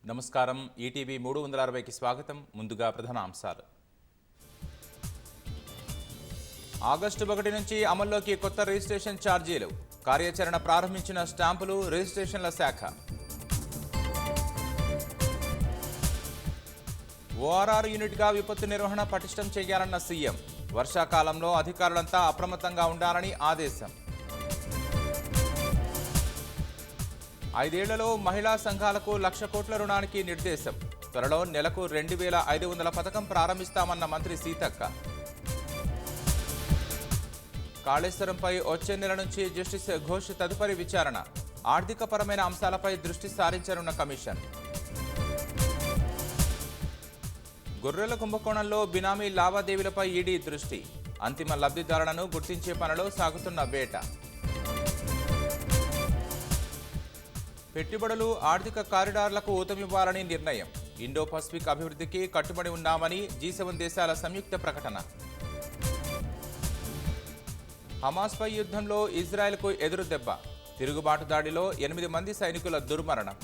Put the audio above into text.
నమస్కారం. ఈటీవీ 360కి స్వాగతం. ముందుగా ప్రధాన అంశాలు. ఆగస్టు 1 నుంచి అమల్లోకి కొత్త రిజిస్ట్రేషన్ ఛార్జీలు. కార్యాచరణ ప్రారంభించిన స్టాంపులు రిజిస్ట్రేషన్ల శాఖ. ఓఆర్ఆర్ యూనిట్గా విపత్తు నిర్వహణ పటిష్టం చేయాలన్న సీఎం. వర్షాకాలంలో అధికారులంతా అప్రమత్తంగా ఉండాలని ఆదేశం. 5 ఏళ్లలో మహిళా సంఘాలకు 1,00,000 కోట్ల రుణానికి నిర్దేశం. త్వరలో నెలకు 2,500 పథకం ప్రారంభిస్తామన్న మంత్రి సీతక్క. కాళేశ్వరంపై వచ్చే నెల నుంచి జస్టిస్ ఘోష్ తదుపరి విచారణ. ఆర్థికపరమైన అంశాలపై దృష్టి సారించనున్న కమిషన్. గొర్రెల కుంభకోణంలో బినామీ లావాదేవీలపై ఈడీ దృష్టి. అంతిమ లబ్ధిదారులను గుర్తించే పనిలో సాగుతున్న వేట. పెట్టుబడులు, ఆర్థిక కారిడార్లకు ఊతమివ్వాలని నిర్ణయం. ఇండో పసిఫిక్ అభివృద్ధికి కట్టుబడి ఉన్నామని G7 దేశాల సంయుక్త ప్రకటన. హమాస్పై యుద్ధంలో ఇజ్రాయెల్కు ఎదురు దెబ్బ. తిరుగుబాటు దాడిలో 8 మంది సైనికుల దుర్మరణం.